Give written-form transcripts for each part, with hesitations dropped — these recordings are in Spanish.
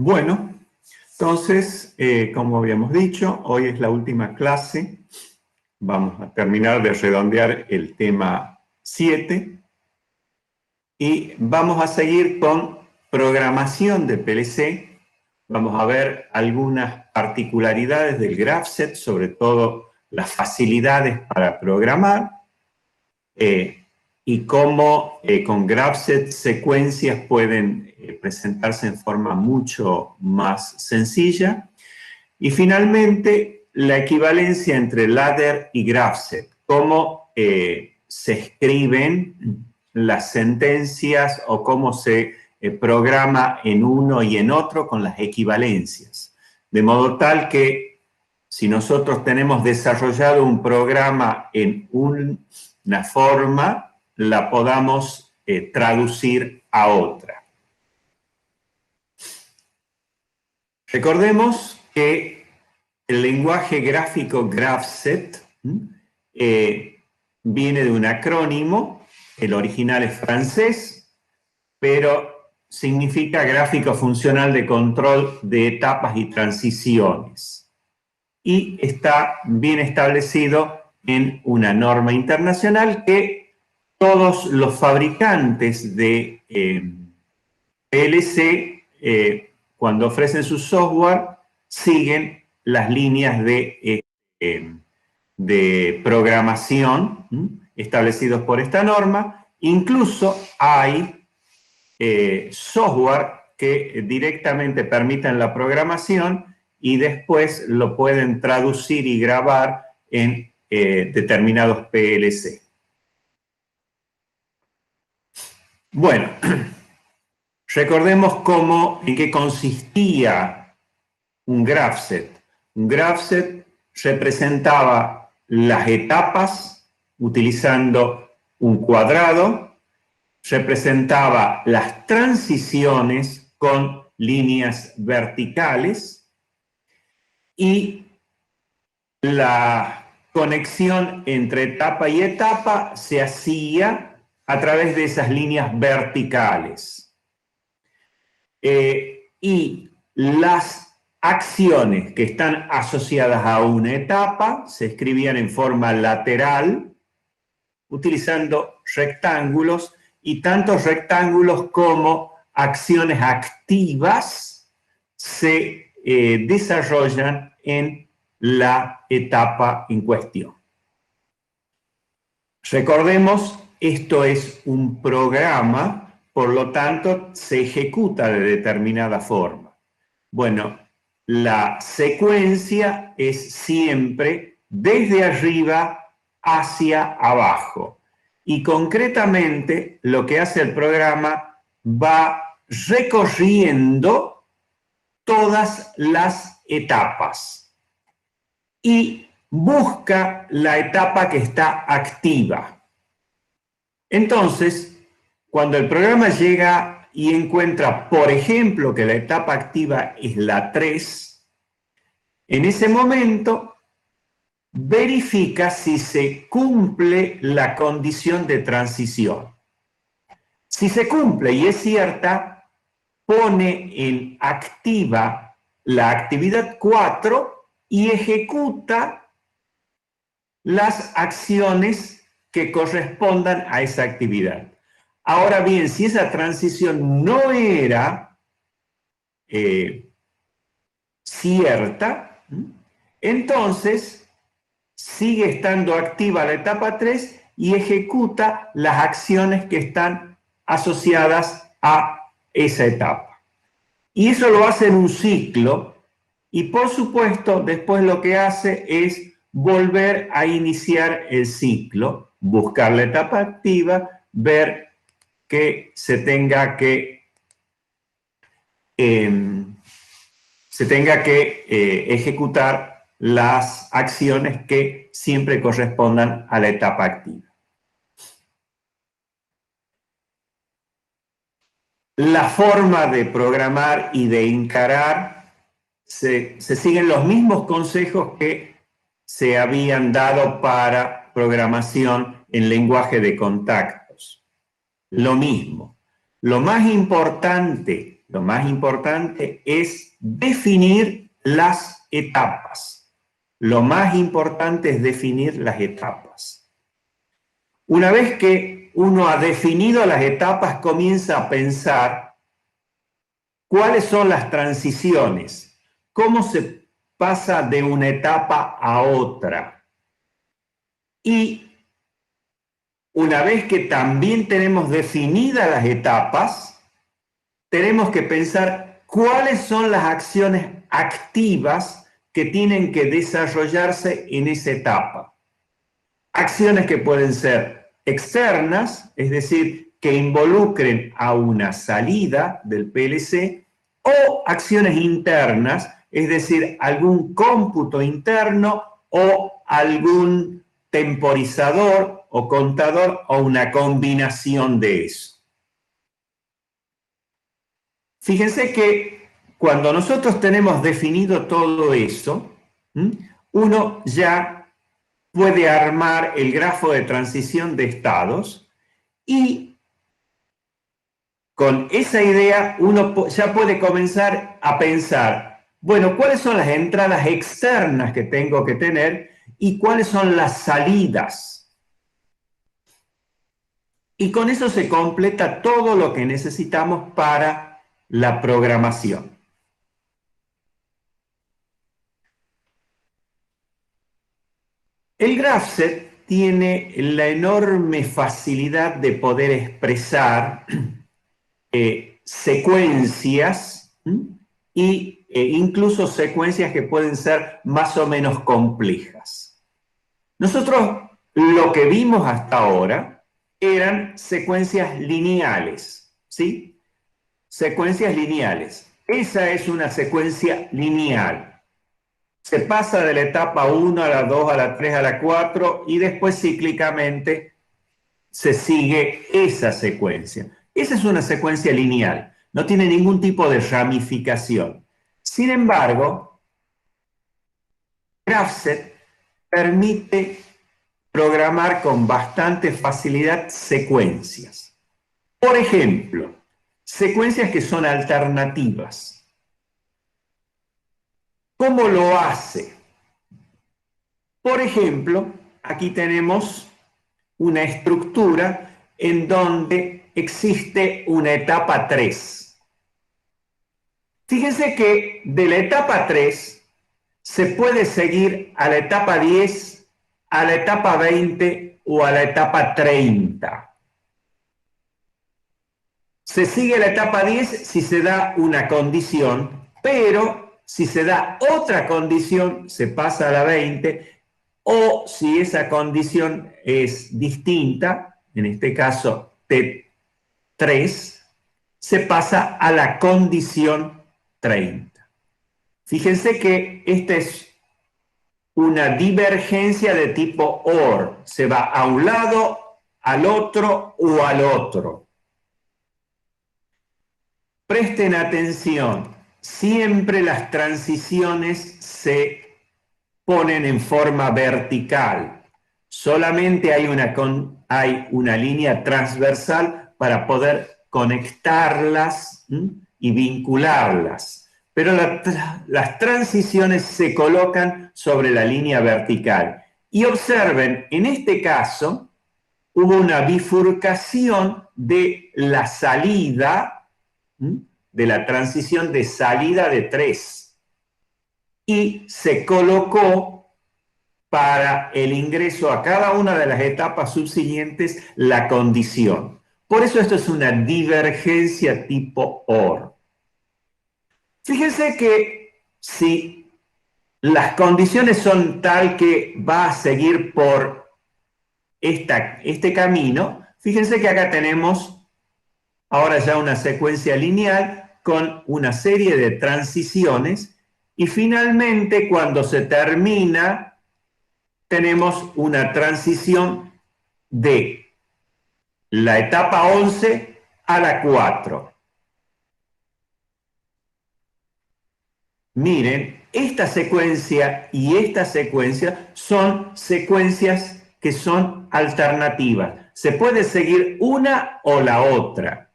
Bueno, entonces, como habíamos dicho, hoy es la última clase. Vamos a terminar de redondear el tema 7 y vamos a seguir con programación de PLC. Vamos a ver algunas particularidades del GraphSet, sobre todo las facilidades para programar y cómo con GraphSet secuencias pueden presentarse en forma mucho más sencilla. Y finalmente, la equivalencia entre ladder y GraphSet, cómo se escriben las sentencias o cómo se programa en uno y en otro con las equivalencias. De modo tal que si nosotros tenemos desarrollado un programa en una forma, la podamos traducir a otra. Recordemos que el lenguaje gráfico GraphSet viene de un acrónimo, el original es francés, pero significa gráfico funcional de control de etapas y transiciones. Y está bien establecido en una norma internacional que todos los fabricantes de PLC, cuando ofrecen su software, siguen las líneas de programación establecidos por esta norma. Incluso hay software que directamente permiten la programación y después lo pueden traducir y grabar en determinados PLC. Bueno, recordemos en qué consistía un GraphSet. Un GraphSet representaba las etapas utilizando un cuadrado, representaba las transiciones con líneas verticales y la conexión entre etapa y etapa se hacía a través de esas líneas verticales. Y las acciones que están asociadas a una etapa se escribían en forma lateral, utilizando rectángulos, y tanto rectángulos como acciones activas se desarrollan en la etapa en cuestión. Recordemos, esto es un programa, por lo tanto, se ejecuta de determinada forma. Bueno, la secuencia es siempre desde arriba hacia abajo. Y concretamente, lo que hace el programa va recorriendo todas las etapas y busca la etapa que está activa. Entonces, cuando el programa llega y encuentra, por ejemplo, que la etapa activa es la 3, en ese momento verifica si se cumple la condición de transición. Si se cumple y es cierta, pone en activa la actividad 4 y ejecuta las acciones que correspondan a esa actividad. Ahora bien, si esa transición no era cierta, entonces sigue estando activa la etapa 3 y ejecuta las acciones que están asociadas a esa etapa. Y eso lo hace en un ciclo y, por supuesto, después lo que hace es volver a iniciar el ciclo, buscar la etapa activa, ver que se tenga que ejecutar las acciones que siempre correspondan a la etapa activa. La forma de programar y de encarar se siguen los mismos consejos que se habían dado para programación en lenguaje de contactos. Lo mismo. Lo más importante lo más importante es definir las etapas. Lo más importante es definir las etapas. Una vez que uno ha definido las etapas, comienza a pensar cuáles son las transiciones, cómo se pasa de una etapa a otra. Y una vez que también tenemos definidas las etapas, tenemos que pensar cuáles son las acciones activas que tienen que desarrollarse en esa etapa. Acciones que pueden ser externas, es decir, que involucren a una salida del PLC, o acciones internas, es decir, algún cómputo interno o algún temporizador o contador o una combinación de eso. Fíjense que cuando nosotros tenemos definido todo eso, uno ya puede armar el grafo de transición de estados y con esa idea uno ya puede comenzar a pensar, bueno, ¿cuáles son las entradas externas que tengo que tener y cuáles son las salidas? Y con eso se completa todo lo que necesitamos para la programación. El GraphSet tiene la enorme facilidad de poder expresar secuencias y incluso secuencias que pueden ser más o menos complejas. Nosotros lo que vimos hasta ahora eran secuencias lineales, ¿sí? Secuencias lineales. Esa es una secuencia lineal. Se pasa de la etapa 1 a la 2, a la 3, a la 4 y después cíclicamente se sigue esa secuencia. Esa es una secuencia lineal, no tiene ningún tipo de ramificación. Sin embargo, GraphSet permite programar con bastante facilidad secuencias. Por ejemplo, secuencias que son alternativas. ¿Cómo lo hace? Por ejemplo, aquí tenemos una estructura en donde existe una etapa 3. Fíjense que de la etapa 3 se puede seguir a la etapa 10, a la etapa 20 o a la etapa 30. Se sigue la etapa 10 si se da una condición, pero si se da otra condición, se pasa a la 20, o si esa condición es distinta, en este caso T3, se pasa a la condición 30. Fíjense que esta es una divergencia de tipo OR. Se va a un lado, al otro o al otro. Presten atención, siempre las transiciones se ponen en forma vertical. Solamente hay una línea transversal para poder conectarlas y vincularlas. Pero las transiciones se colocan sobre la línea vertical. Y observen, en este caso, hubo una bifurcación de la salida, de la transición de salida de 3. Y se colocó para el ingreso a cada una de las etapas subsiguientes la condición. Por eso esto es una divergencia tipo OR. Fíjense que si las condiciones son tal que va a seguir por este camino, fíjense que acá tenemos ahora ya una secuencia lineal con una serie de transiciones y finalmente cuando se termina tenemos una transición de la etapa 11 a la 4. Miren, esta secuencia y esta secuencia son secuencias que son alternativas. Se puede seguir una o la otra.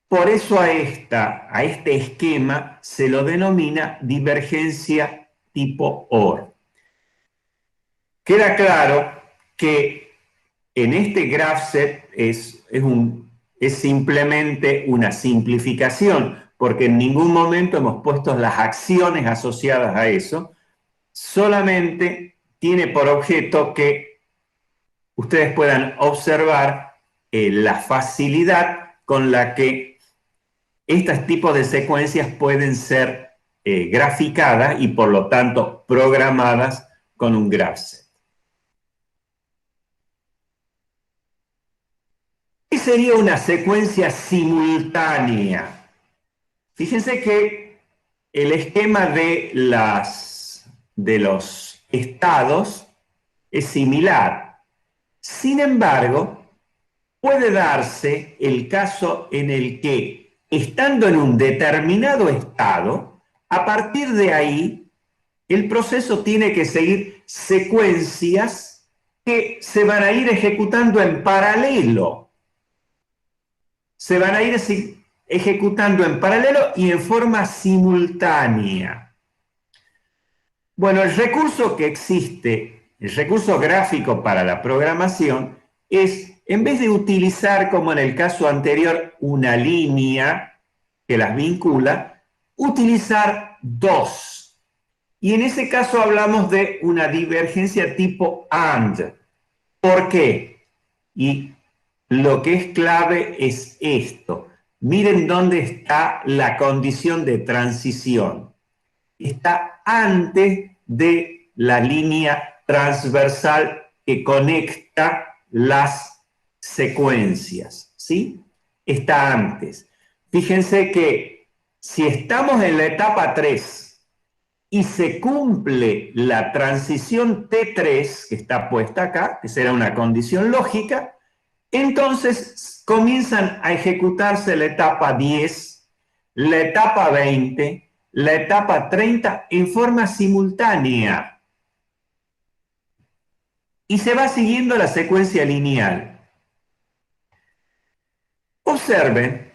Por eso a este esquema se lo denomina divergencia tipo OR. Queda claro que en este graph set es simplemente una simplificación, porque en ningún momento hemos puesto las acciones asociadas a eso, solamente tiene por objeto que ustedes puedan observar la facilidad con la que estos tipos de secuencias pueden ser graficadas y por lo tanto programadas con un graph set. ¿Qué sería una secuencia simultánea? Fíjense que el esquema de los estados es similar. Sin embargo, puede darse el caso en el que, estando en un determinado estado, a partir de ahí, el proceso tiene que seguir secuencias que se van a ir ejecutando en paralelo. Se van a ir ejecutando en paralelo y en forma simultánea. Bueno, el recurso que existe, el recurso gráfico para la programación, es, en vez de utilizar, como en el caso anterior, una línea que las vincula, utilizar dos. Y en ese caso hablamos de una divergencia tipo AND. ¿Por qué? Y lo que es clave es esto. Miren dónde está la condición de transición. Está antes de la línea transversal que conecta las secuencias, ¿sí? Está antes. Fíjense que si estamos en la etapa 3 y se cumple la transición T3, que está puesta acá, que será una condición lógica, entonces comienzan a ejecutarse la etapa 10, la etapa 20, la etapa 30 en forma simultánea. Y se va siguiendo la secuencia lineal. Observen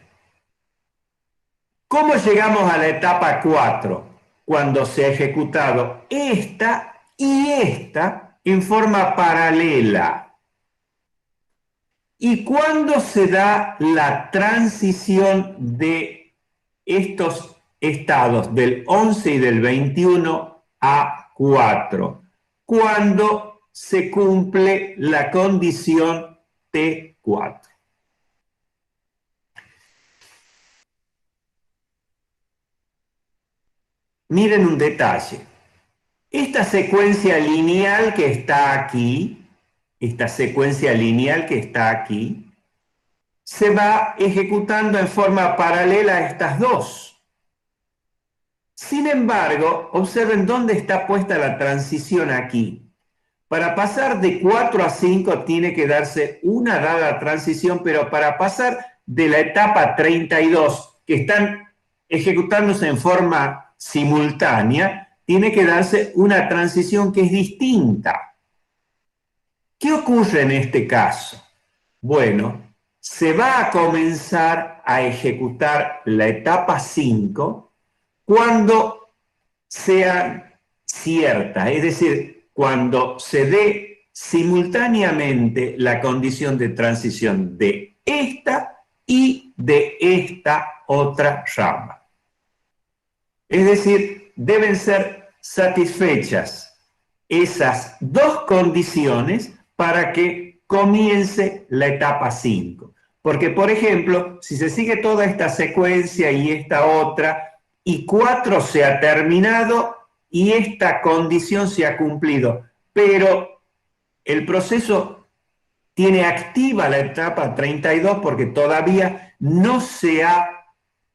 cómo llegamos a la etapa 4, cuando se ha ejecutado esta y esta en forma paralela. ¿Y cuándo se da la transición de estos estados del 11 y del 21 a 4? Cuando se cumple la condición T4. Miren un detalle. Esta secuencia lineal que está aquí, se va ejecutando en forma paralela a estas dos. Sin embargo, observen dónde está puesta la transición aquí. Para pasar de 4 a 5 tiene que darse una dada transición, pero para pasar de la etapa 32, que están ejecutándose en forma simultánea, tiene que darse una transición que es distinta. ¿Qué ocurre en este caso? Bueno, se va a comenzar a ejecutar la etapa 5 cuando sea cierta, es decir, cuando se dé simultáneamente la condición de transición de esta y de esta otra rama. Es decir, deben ser satisfechas esas dos condiciones para que comience la etapa 5. Porque, por ejemplo, si se sigue toda esta secuencia y esta otra, y 4 se ha terminado y esta condición se ha cumplido, pero el proceso tiene activa la etapa 32 porque todavía no se ha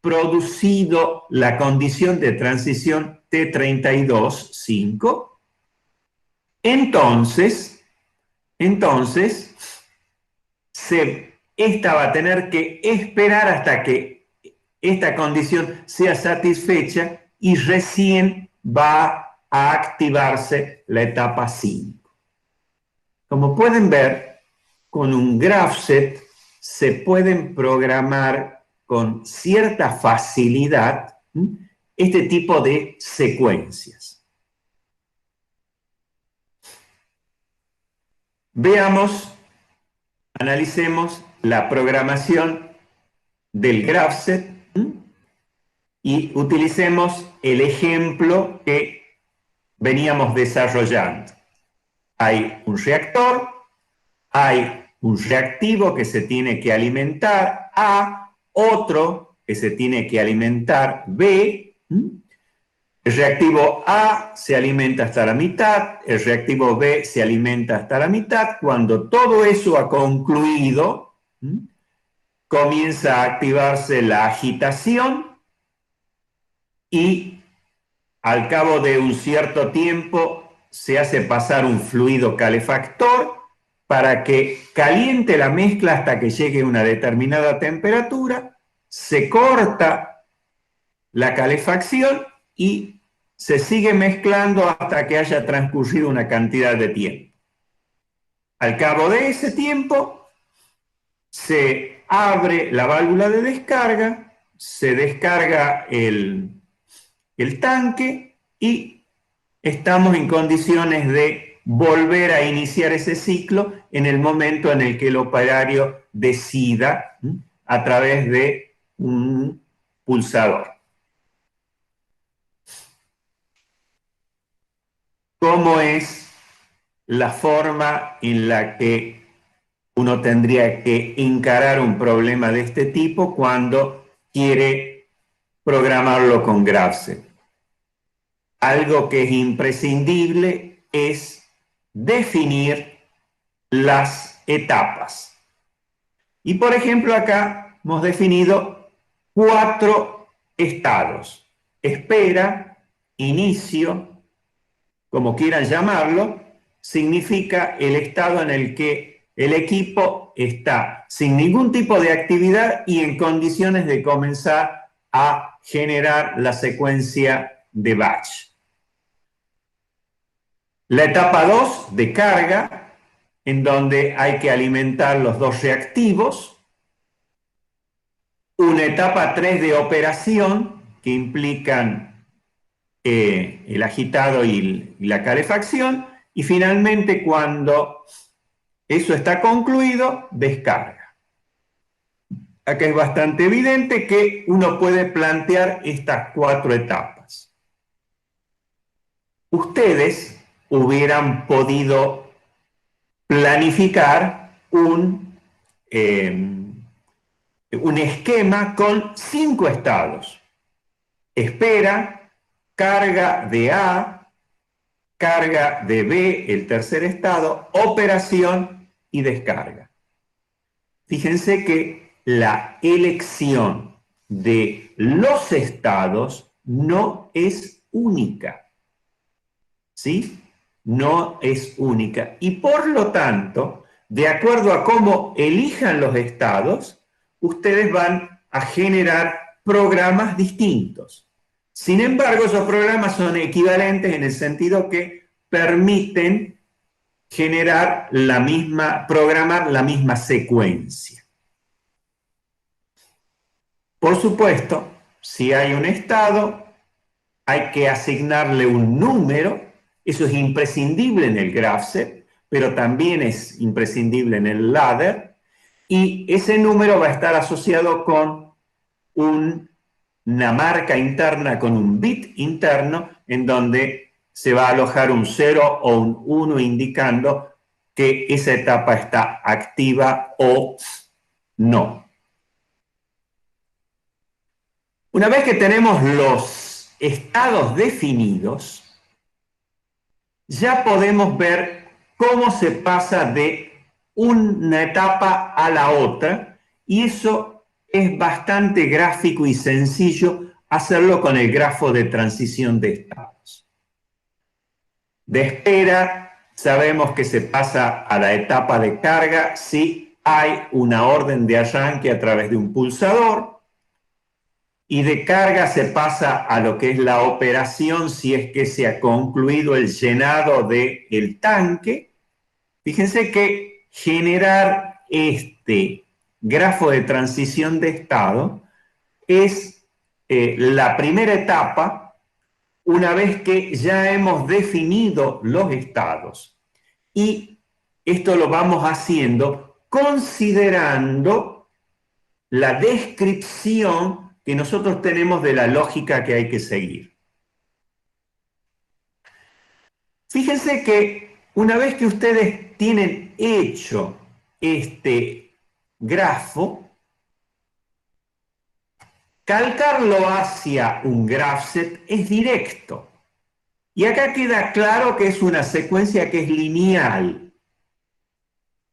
producido la condición de transición T32, 5, entonces esta va a tener que esperar hasta que esta condición sea satisfecha y recién va a activarse la etapa 5. Como pueden ver, con un graph set se pueden programar con cierta facilidad este tipo de secuencias. Veamos, analicemos la programación del GraphSet y utilicemos el ejemplo que veníamos desarrollando. Hay un reactor, hay un reactivo que se tiene que alimentar A, otro que se tiene que alimentar B. El reactivo A se alimenta hasta la mitad, el reactivo B se alimenta hasta la mitad. Cuando todo eso ha concluido, comienza a activarse la agitación y al cabo de un cierto tiempo se hace pasar un fluido calefactor para que caliente la mezcla hasta que llegue a una determinada temperatura, se corta la calefacción y se sigue mezclando hasta que haya transcurrido una cantidad de tiempo. Al cabo de ese tiempo, se abre la válvula de descarga, se descarga el tanque y estamos en condiciones de volver a iniciar ese ciclo en el momento en el que el operario decida a través de un pulsador. ¿Cómo es la forma en la que uno tendría que encarar un problema de este tipo cuando quiere programarlo con GraphSet? Algo que es imprescindible es definir las etapas. Y por ejemplo acá hemos definido 4 estados: espera, inicio, como quieran llamarlo, significa el estado en el que el equipo está sin ningún tipo de actividad y en condiciones de comenzar a generar la secuencia de batch. La etapa 2 de carga, en donde hay que alimentar los 2 reactivos. Una etapa 3 de operación, que implican el agitado y la calefacción. Y finalmente, cuando eso está concluido, descarga. Acá es bastante evidente que uno puede plantear estas 4 etapas. Ustedes hubieran podido planificar un esquema con 5 estados: espera, carga de A, carga de B, el tercer estado, operación y descarga. Fíjense que la elección de los estados no es única, ¿sí? No es única. Y por lo tanto, de acuerdo a cómo elijan los estados, ustedes van a generar programas distintos. Sin embargo, esos programas son equivalentes en el sentido que permiten generar programar la misma secuencia. Por supuesto, si hay un estado, hay que asignarle un número. Eso es imprescindible en el GraphSet, pero también es imprescindible en el ladder, y ese número va a estar asociado con una marca interna, con un bit interno, en donde se va a alojar un 0 o un 1 indicando que esa etapa está activa o no. Una vez que tenemos los estados definidos, ya podemos ver cómo se pasa de una etapa a la otra, y eso es bastante gráfico y sencillo hacerlo con el grafo de transición de estados. De espera, sabemos que se pasa a la etapa de carga si hay una orden de arranque a través de un pulsador, y de carga se pasa a lo que es la operación si es que se ha concluido el llenado del tanque. Fíjense que generar este grafo de transición de estado es la primera etapa una vez que ya hemos definido los estados. Y esto lo vamos haciendo considerando la descripción que nosotros tenemos de la lógica que hay que seguir. Fíjense que una vez que ustedes tienen hecho este grafo, calcarlo hacia un grafset es directo. Y acá queda claro que es una secuencia que es lineal.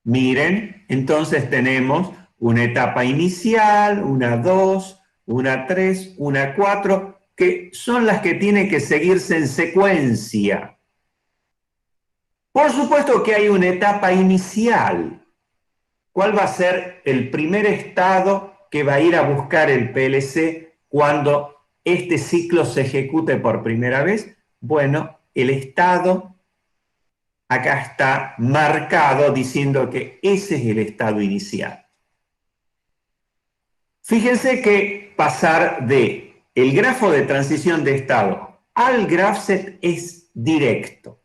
Miren, entonces tenemos una etapa inicial, una 2, una 3, una 4, que son las que tienen que seguirse en secuencia. Por supuesto que hay una etapa inicial. ¿Cuál va a ser el primer estado que va a ir a buscar el PLC cuando este ciclo se ejecute por primera vez? Bueno, el estado acá está marcado diciendo que ese es el estado inicial. Fíjense que pasar de el grafo de transición de estado al grafset es directo.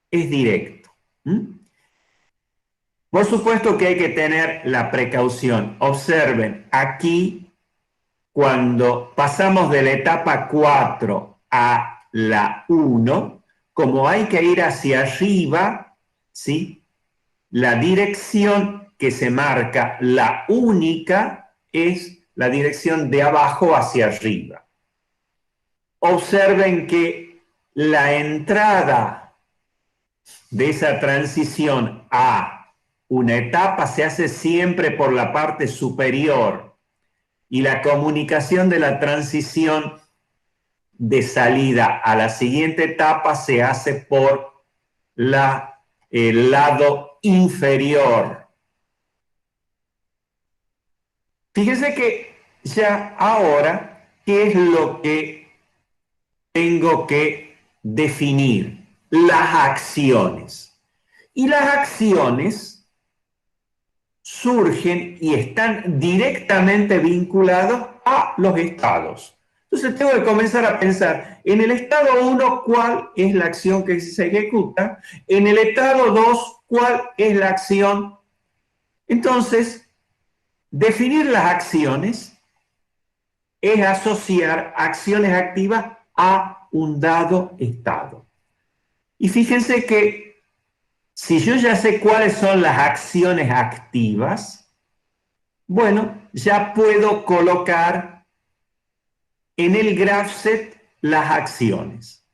Es directo. Por supuesto que hay que tener la precaución. Observen, aquí cuando pasamos de la etapa 4 a la 1, como hay que ir hacia arriba, ¿sí? La dirección que se marca, la única, es la dirección de abajo hacia arriba. Observen que la entrada de esa transición a una etapa se hace siempre por la parte superior y la comunicación de la transición de salida a la siguiente etapa se hace por el lado inferior. Fíjense que ya ahora, ¿qué es lo que tengo que definir? Las acciones. Y las acciones surgen y están directamente vinculados a los estados. Entonces tengo que comenzar a pensar, en el estado 1, ¿cuál es la acción que se ejecuta? En el estado 2, ¿cuál es la acción? Entonces, definir las acciones es asociar acciones activas a un dado estado. Y fíjense que si yo ya sé cuáles son las acciones activas, bueno, ya puedo colocar en el grafset las acciones.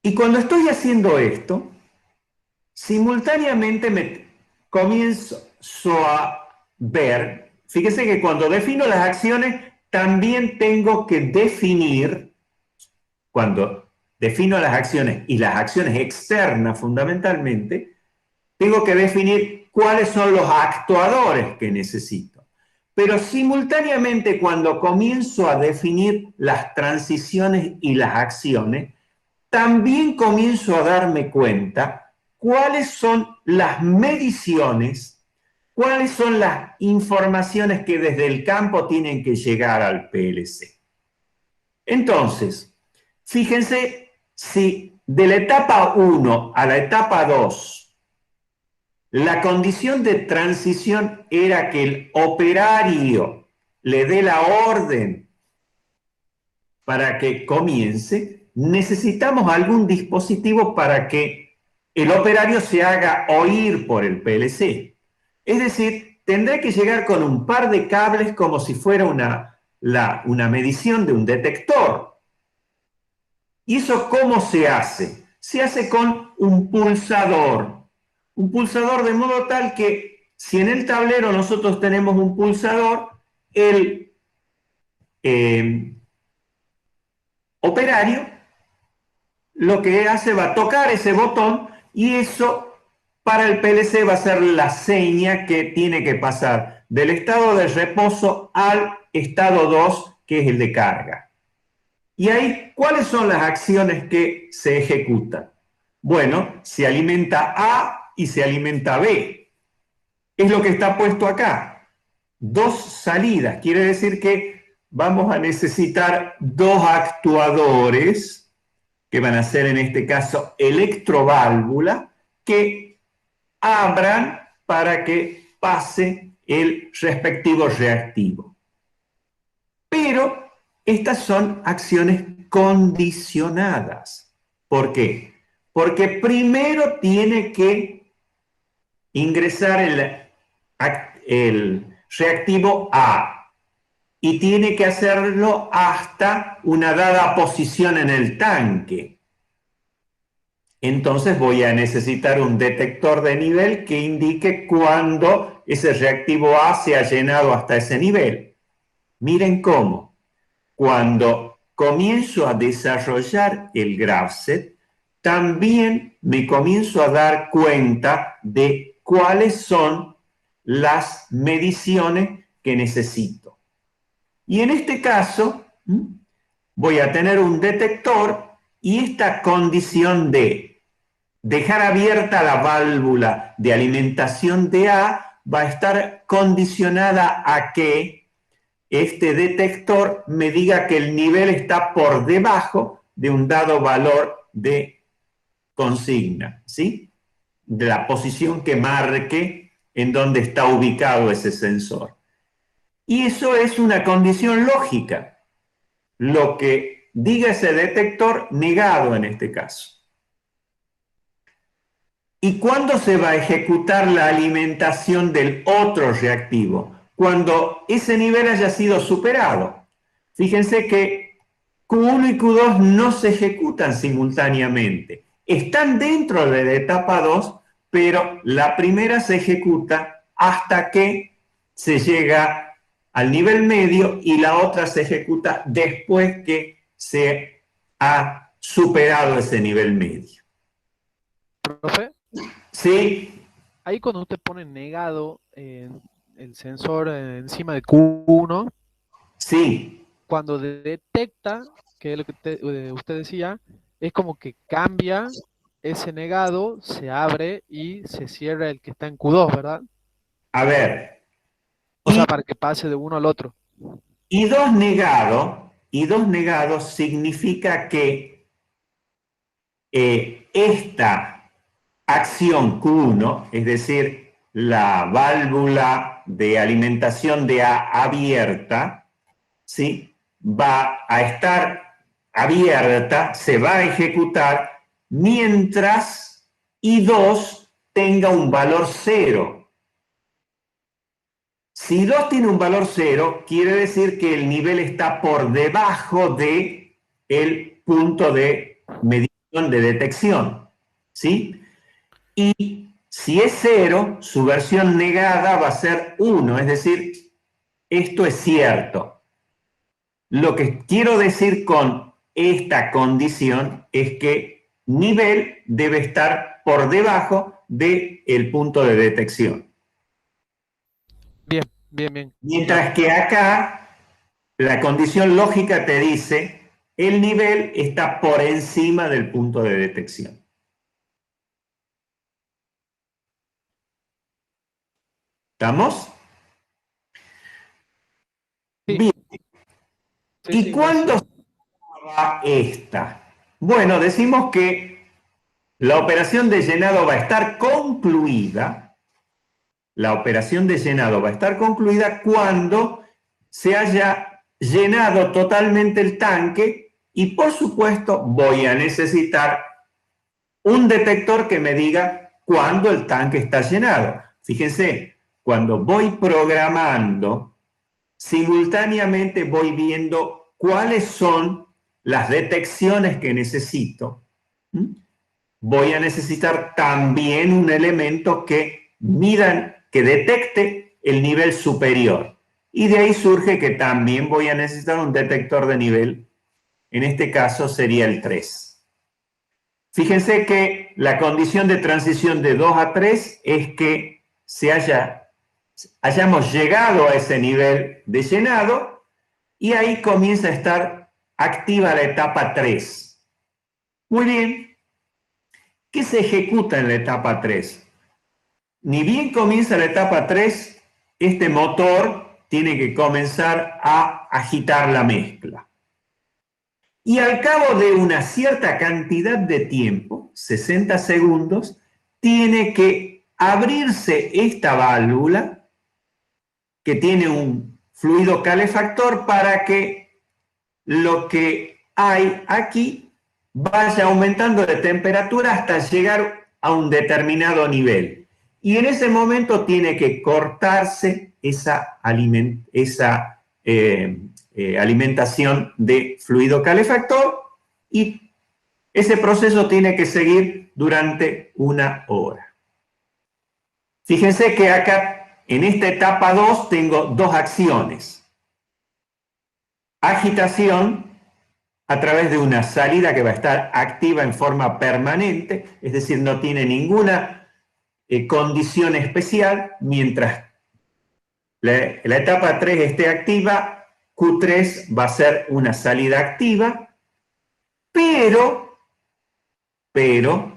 Y cuando estoy haciendo esto, simultáneamente me comienzo a ver, fíjense que cuando defino las acciones, también tengo que definir, cuando defino las acciones y las acciones externas fundamentalmente, tengo que definir cuáles son los actuadores que necesito. Pero simultáneamente cuando comienzo a definir las transiciones y las acciones, también comienzo a darme cuenta cuáles son las mediciones, cuáles son las informaciones que desde el campo tienen que llegar al PLC. Entonces, fíjense si de la etapa 1 a la etapa 2 la condición de transición era que el operario le dé la orden para que comience, necesitamos algún dispositivo para que el operario se haga oír por el PLC. Es decir, tendré que llegar con un par de cables como si fuera una medición de un detector. ¿Y eso cómo se hace? Se hace con un pulsador. Un pulsador de modo tal que si en el tablero nosotros tenemos un pulsador, el operario lo que hace va a tocar ese botón y eso para el PLC va a ser la seña que tiene que pasar del estado de reposo al estado 2, que es el de carga. Y ahí, ¿cuáles son las acciones que se ejecutan? Bueno, se alimenta A y se alimenta B. es lo que está puesto acá. 2 salidas, quiere decir que vamos a necesitar 2 actuadores, que van a ser en este caso electroválvula, que abran para que pase el respectivo reactivo. Pero estas son acciones condicionadas. ¿Por qué? Porque primero tiene que ingresar el reactivo A y tiene que hacerlo hasta una dada posición en el tanque. Entonces voy a necesitar un detector de nivel que indique cuándo ese reactivo A se ha llenado hasta ese nivel. Miren cómo. Cuando comienzo a desarrollar el GraphSet, también me comienzo a dar cuenta de cuáles son las mediciones que necesito. Y en este caso, voy a tener un detector y esta condición de dejar abierta la válvula de alimentación de A va a estar condicionada a que este detector me diga que el nivel está por debajo de un dado valor de consigna, ¿sí? De la posición que marque en donde está ubicado ese sensor. Y eso es una condición lógica. Lo que diga ese detector negado en este caso. ¿Y cuándo se va a ejecutar la alimentación del otro reactivo? Cuando ese nivel haya sido superado. Fíjense que Q1 y Q2 no se ejecutan simultáneamente. Están dentro de la etapa 2, pero la primera se ejecuta hasta que se llega al nivel medio y la otra se ejecuta después que se ha superado ese nivel medio. Profe, Sí, ahí cuando usted pone negado el sensor encima de Q1, sí. cuando detecta, que es lo que usted decía, es como que cambia ese negado, se abre y se cierra el que está en Q2, ¿verdad? A ver, O y, sea, para que pase de uno al otro. y dos negados significa que esta acción Q1, es decir, la válvula de alimentación de A abierta, ¿sí? Va a estar abierta, se va a ejecutar mientras I2 tenga un valor 0. Si 2 tiene un valor 0, quiere decir que el nivel está por debajo de el punto de medición de detección, ¿sí? Y si es 0, su versión negada va a ser 1, es decir, esto es cierto. Lo que quiero decir con esta condición es que nivel debe estar por debajo del punto de detección. Bien, bien, bien, claro. Mientras que acá la condición lógica te dice el nivel está por encima del punto de detección. ¿Estamos? Sí, Bien. sí, ¿Y sí, cuándo gracias. se va esta? Bueno, decimos que la operación de llenado va a estar concluida. La operación de llenado va a estar concluida cuando se haya llenado totalmente el tanque y por supuesto voy a necesitar un detector que me diga cuándo el tanque está llenado. Fíjense, cuando voy programando, simultáneamente voy viendo cuáles son las detecciones que necesito. Voy a necesitar también un elemento que mida, que detecte el nivel superior. Y de ahí surge que también voy a necesitar un detector de nivel. En este caso sería el 3. Fíjense que la condición de transición de 2 a 3 es que hayamos llegado a ese nivel de llenado y ahí comienza a estar activa la etapa 3. Muy bien, ¿qué se ejecuta en la etapa 3? ni bien comienza la etapa 3, este motor tiene que comenzar a agitar la mezcla. Y al cabo de una cierta cantidad de tiempo, 60 segundos, tiene que abrirse esta válvula que tiene un fluido calefactor para que lo que hay aquí vaya aumentando de temperatura hasta llegar a un determinado nivel. Y en ese momento tiene que cortarse esa alimentación de fluido calefactor y ese proceso tiene que seguir durante 1 hora. Fíjense que acá en esta etapa 2 tengo dos acciones. Agitación a través de una salida que va a estar activa en forma permanente, es decir, no tiene ninguna condición especial. Mientras la etapa 3 esté activa, Q3 va a ser una salida activa, pero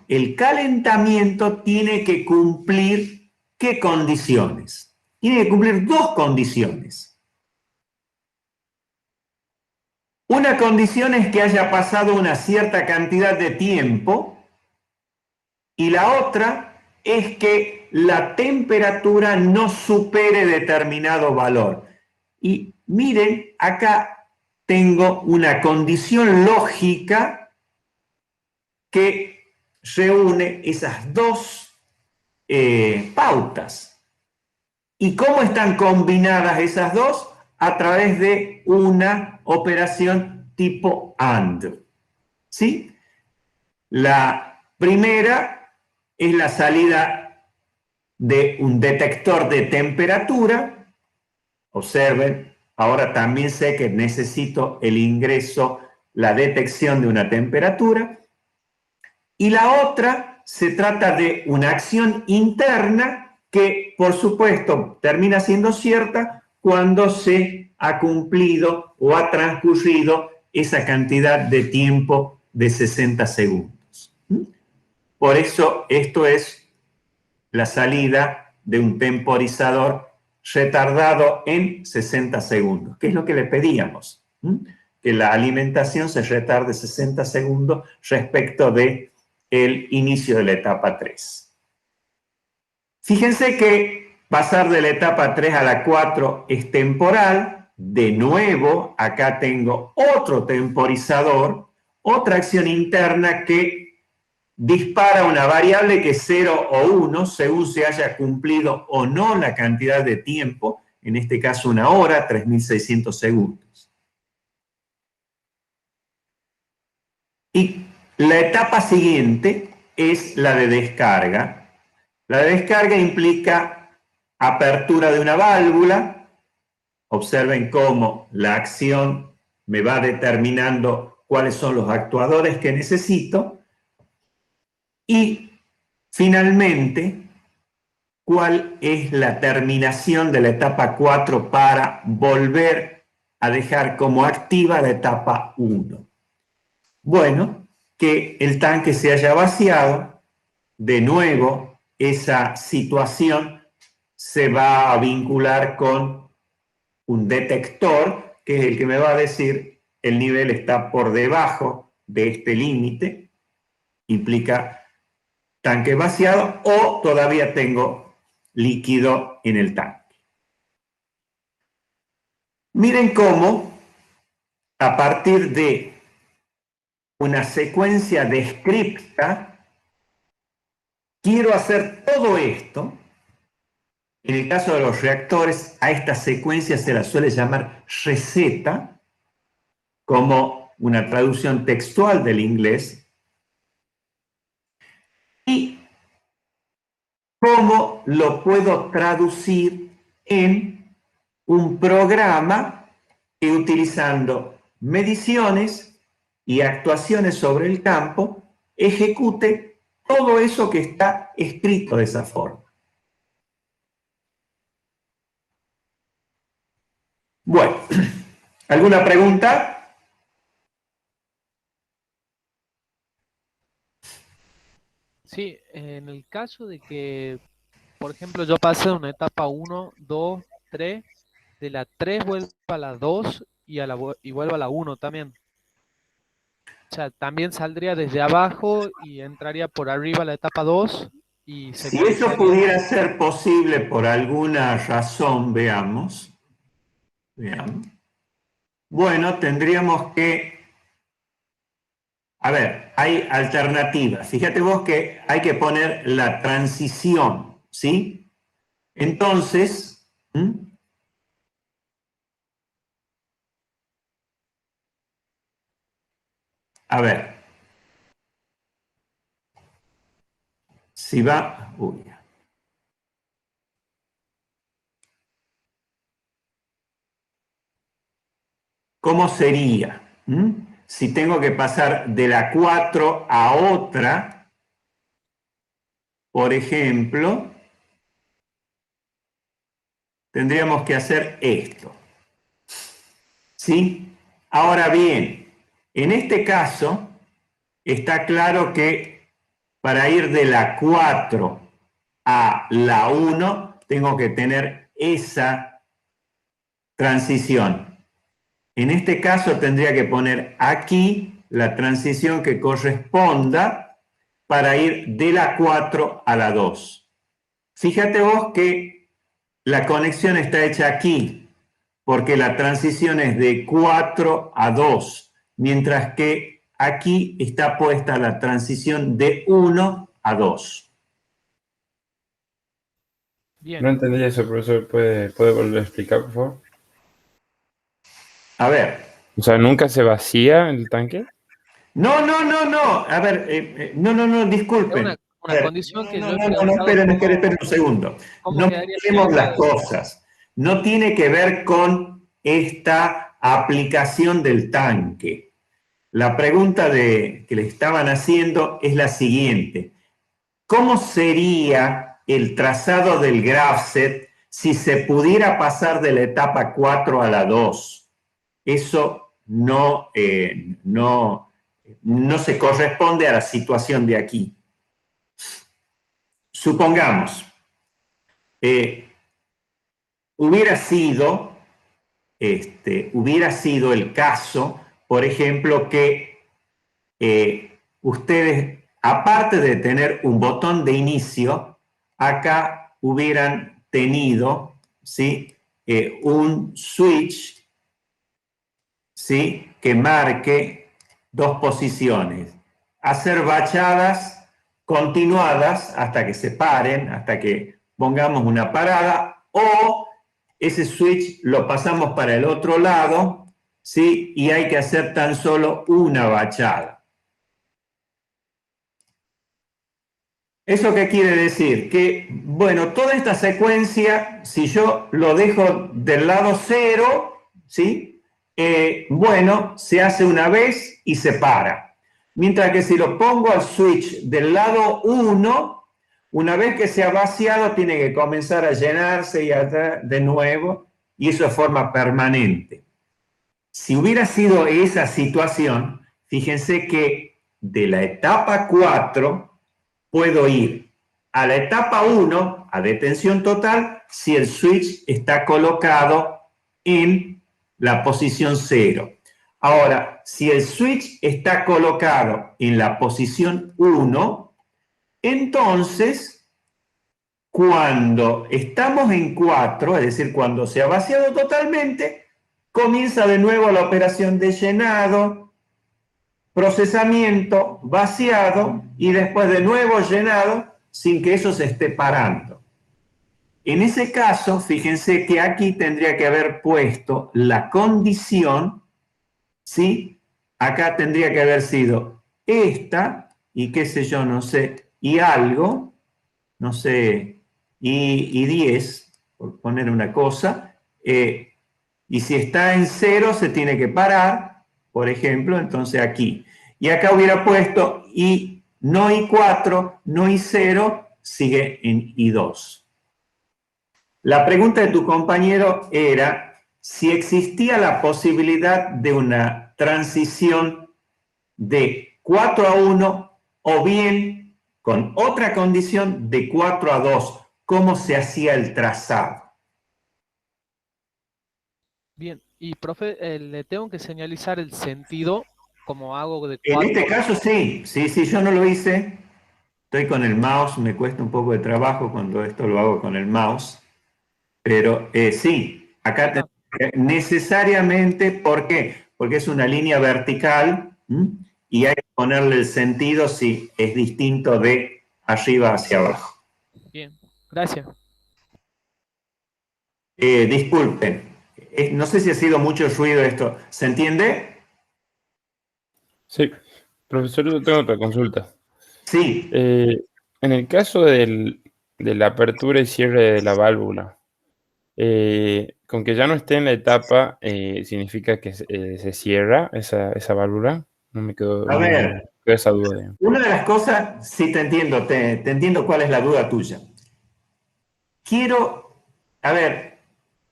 el calentamiento tiene que cumplir ¿qué condiciones? Tiene que cumplir dos condiciones. Una condición es que haya pasado una cierta cantidad de tiempo y la otra es que la temperatura no supere determinado valor. Y miren, acá tengo una condición lógica que reúne esas dos pautas. ¿Y cómo están combinadas esas dos? A través de una operación tipo AND. ¿Sí? La primera es la salida de un detector de temperatura. Observen, ahora también sé que necesito el ingreso, la detección de una temperatura. Y la otra se trata de una acción interna que, por supuesto, termina siendo cierta cuando se ha cumplido o ha transcurrido esa cantidad de tiempo de 60 segundos. Por eso esto es la salida de un temporizador retardado en 60 segundos, que es lo que le pedíamos, que la alimentación se retarde 60 segundos respecto de el inicio de la etapa 3. Fíjense que pasar de la etapa 3 a la 4 es temporal. De nuevo, acá tengo otro temporizador, otra acción interna que dispara una variable que es 0 o 1, según se haya cumplido o no la cantidad de tiempo, en este caso 1 hora, 3600 segundos. Y la etapa siguiente es la de descarga. La de descarga implica apertura de una válvula. Observen cómo la acción me va determinando cuáles son los actuadores que necesito. Y finalmente, cuál es la terminación de la etapa 4 para volver a dejar como activa la etapa 1. Bueno, que el tanque se haya vaciado, de nuevo esa situación se va a vincular con un detector, que es el que me va a decir el nivel está por debajo de este límite, implica tanque vaciado o todavía tengo líquido en el tanque. Miren cómo a partir de una secuencia descripta quiero hacer todo esto. En el caso de los reactores, a esta secuencia se la suele llamar receta, como una traducción textual del inglés. Y cómo lo puedo traducir en un programa que, utilizando mediciones y actuaciones sobre el campo, ejecute todo eso que está escrito de esa forma. Bueno, ¿alguna pregunta? Sí, en el caso de que por ejemplo, yo pasé de una etapa 1, 2, 3, de la 3 vuelvo a la 2 y vuelvo a la 1 también. O sea, también saldría desde abajo y entraría por arriba a la etapa 2 y se Si eso conectaría. pudiera ser posible por alguna razón, veamos. Bueno, tendríamos que, a ver, hay alternativas. Fíjate vos que hay que poner la transición, ¿sí? Entonces, a ver, si va, uy, ¿cómo sería? Si tengo que pasar de la 4 a otra, por ejemplo, tendríamos que hacer esto. ¿Sí? Ahora bien, en este caso, está claro que para ir de la 4 a la 1, tengo que tener esa transición. En este caso tendría que poner aquí la transición que corresponda para ir de la 4 a la 2. Fíjate vos que la conexión está hecha aquí, porque la transición es de 4 a 2, mientras que aquí está puesta la transición de 1 a 2. Bien. No entendí eso, profesor. ¿Puede volver a explicar, por favor? A ver. O sea, ¿nunca se vacía el tanque? No. A ver, no, Es disculpen. A una ver, condición que yo he no, preguntado esperen un segundo. cómo No quedaría si mezclemos nunca... las cosas. No tiene que ver con esta aplicación del tanque. La pregunta que le estaban haciendo es la siguiente. ¿Cómo sería el trazado del GraphSet si se pudiera pasar de la etapa 4 a la 2? Eso no se corresponde a la situación de aquí. Supongamos, hubiera sido el caso, por ejemplo, que ustedes, aparte de tener un botón de inicio, acá hubieran tenido, ¿sí? Un switch, ¿sí? Que marque dos posiciones. Hacer bachadas continuadas hasta que se paren, hasta que pongamos una parada, o ese switch lo pasamos para el otro lado, ¿sí? Y hay que hacer tan solo una bachada. ¿Eso qué quiere decir? Que, bueno, toda esta secuencia, si yo lo dejo del lado 0, ¿sí? Bueno, se hace una vez y se para. Mientras que si lo pongo al switch del lado 1, una vez que se ha vaciado, tiene que comenzar a llenarse y de nuevo, y eso de forma permanente. Si hubiera sido esa situación, fíjense que de la etapa 4 puedo ir a la etapa 1, a detención total, si el switch está colocado en la posición 0. Ahora, si el switch está colocado en la posición 1, entonces, cuando estamos en 4, es decir, cuando se ha vaciado totalmente, comienza de nuevo la operación de llenado, procesamiento, vaciado y después de nuevo llenado sin que eso se esté parando. En ese caso, fíjense que aquí tendría que haber puesto la condición, ¿sí? Acá tendría que haber sido esta, y qué sé yo, no sé, y algo, no sé, y 10, por poner una cosa, y si está en 0 se tiene que parar, por ejemplo, entonces aquí. Y acá hubiera puesto y no I4, no I0, sigue en I2. La pregunta de tu compañero era si existía la posibilidad de una transición de 4 a 1 o bien con otra condición de 4 a 2, cómo se hacía el trazado. Bien, y profe, le tengo que señalizar el sentido como hago de En 4. este caso sí, sí, yo no lo hice. Estoy con el mouse, me cuesta un poco de trabajo cuando esto lo hago con el mouse. Pero sí, acá necesariamente, ¿por qué? Porque es una línea vertical, ¿m? Y hay que ponerle el sentido si es distinto de arriba hacia abajo. Bien, gracias. Disculpen, no sé si ha sido mucho ruido esto. ¿Se entiende? Sí. Profesor, yo tengo otra consulta. Sí. En el caso de la apertura y cierre de la válvula, con que ya no esté en la etapa, ¿significa que se cierra esa válvula? No me quedó, A ver, quedó esa duda, digamos. una de las cosas, sí te entiendo, te entiendo cuál es la duda tuya. A ver,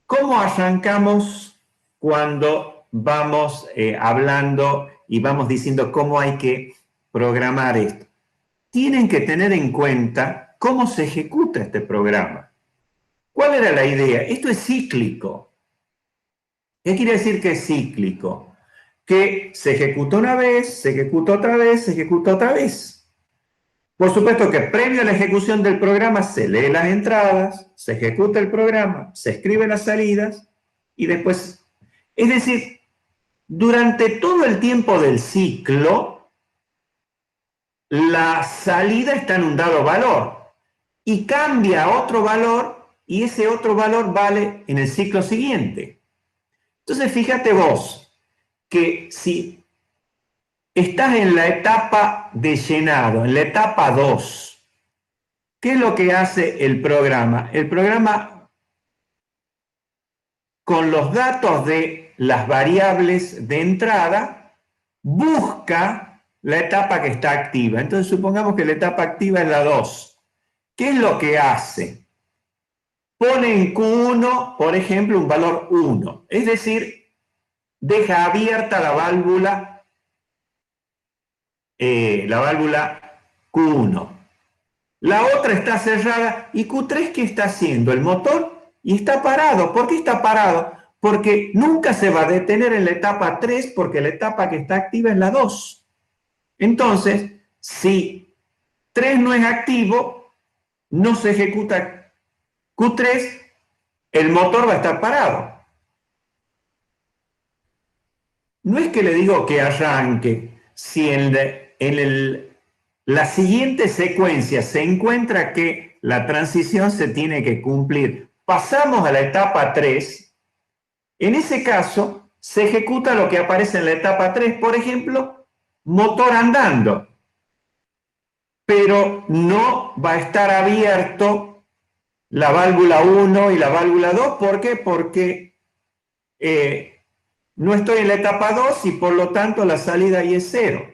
¿cómo arrancamos cuando vamos hablando y vamos diciendo cómo hay que programar esto? Tienen que tener en cuenta cómo se ejecuta este programa. ¿Cuál era la idea? Esto es cíclico. ¿Qué quiere decir que es cíclico? Que se ejecuta una vez, se ejecuta otra vez, se ejecuta otra vez. Por supuesto que previo a la ejecución del programa se lee las entradas, se ejecuta el programa, se escriben las salidas y después... Es decir, durante todo el tiempo del ciclo, la salida está en un dado valor y cambia a otro valor y ese otro valor vale en el ciclo siguiente. Entonces, fíjate vos que si estás en la etapa de llenado, en la etapa 2, ¿qué es lo que hace el programa? El programa, con los datos de las variables de entrada, busca la etapa que está activa. Entonces, supongamos que la etapa activa es la 2. ¿Qué es lo que hace? Pone en Q1, por ejemplo, un valor 1. Es decir, deja abierta la válvula Q1. La otra está cerrada y Q3, ¿qué está haciendo? El motor, y está parado. ¿Por qué está parado? Porque nunca se va a detener en la etapa 3 porque la etapa que está activa es la 2. Entonces, si 3 no es activo, no se ejecuta Q3, el motor va a estar parado. No es que le digo que arranque, si la siguiente secuencia se encuentra que la transición se tiene que cumplir. Pasamos a la etapa 3, en ese caso se ejecuta lo que aparece en la etapa 3, por ejemplo, motor andando, pero no va a estar abierto la válvula 1 y la válvula 2, ¿por qué? Porque no estoy en la etapa 2 y por lo tanto la salida ahí es 0.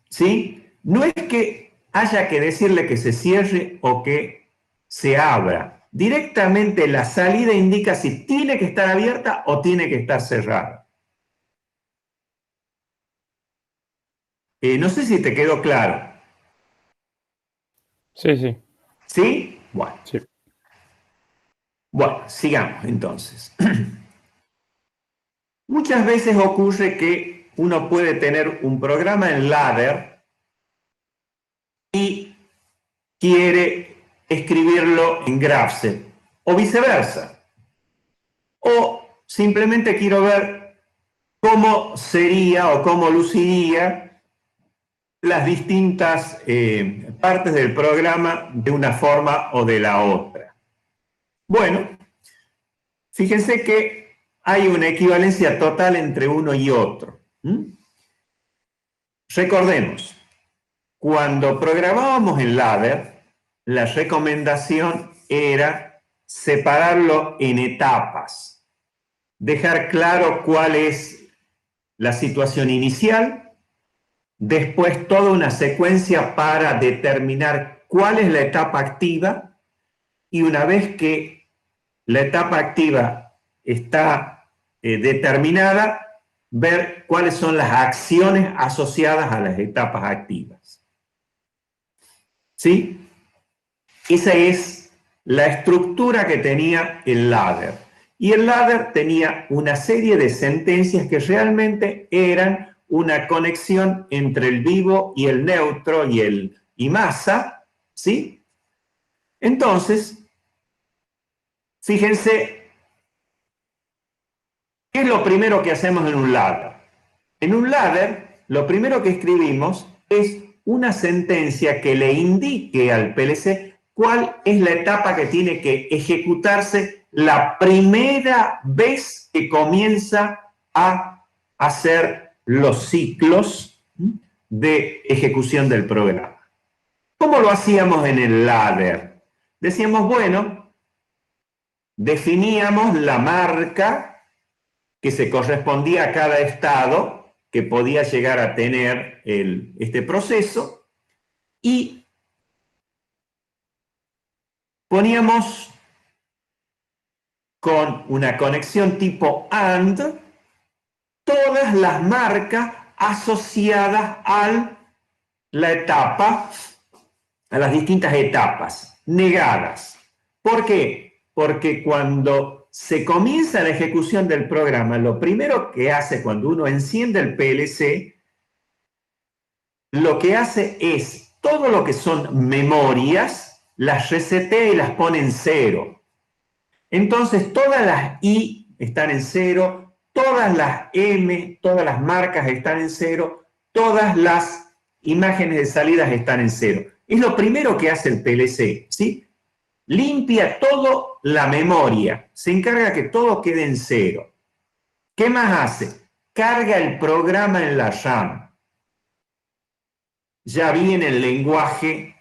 ¿Sí? No es que haya que decirle que se cierre o que se abra. Directamente la salida indica si tiene que estar abierta o tiene que estar cerrada. No sé si te quedó claro. Sí, sí, ¿Sí? Bueno. sí. Bueno, sigamos entonces. Muchas veces ocurre que uno puede tener un programa en ladder y quiere escribirlo en Graphic o viceversa. O simplemente quiero ver cómo sería o cómo luciría las distintas partes del programa de una forma o de la otra. Bueno, fíjense que hay una equivalencia total entre uno y otro. Recordemos, cuando programábamos en ladder, la recomendación era separarlo en etapas, dejar claro cuál es la situación inicial, después toda una secuencia para determinar cuál es la etapa activa y una vez que la etapa activa está determinada, ver cuáles son las acciones asociadas a las etapas activas. ¿Sí? Esa es la estructura que tenía el ladder. Y el ladder tenía una serie de sentencias que realmente eran una conexión entre el vivo y el neutro y masa, ¿sí? Entonces, fíjense, ¿qué es lo primero que hacemos en un ladder? En un ladder, lo primero que escribimos es una sentencia que le indique al PLC cuál es la etapa que tiene que ejecutarse la primera vez que comienza a hacer los ciclos de ejecución del programa. ¿Cómo lo hacíamos en el ladder? Decíamos, bueno, definíamos la marca que se correspondía a cada estado que podía llegar a tener este proceso y poníamos con una conexión tipo AND todas las marcas asociadas a la etapa, a las distintas etapas negadas. ¿Por qué? Porque cuando se comienza la ejecución del programa, lo primero que hace cuando uno enciende el PLC, lo que hace es todo lo que son memorias, las resetea y las pone en cero. Entonces todas las I están en cero, todas las M, todas las marcas están en cero, todas las imágenes de salidas están en cero. Es lo primero que hace el PLC, ¿sí? Limpia toda la memoria, se encarga que todo quede en cero. ¿Qué más hace? Carga el programa en la RAM. Ya viene el lenguaje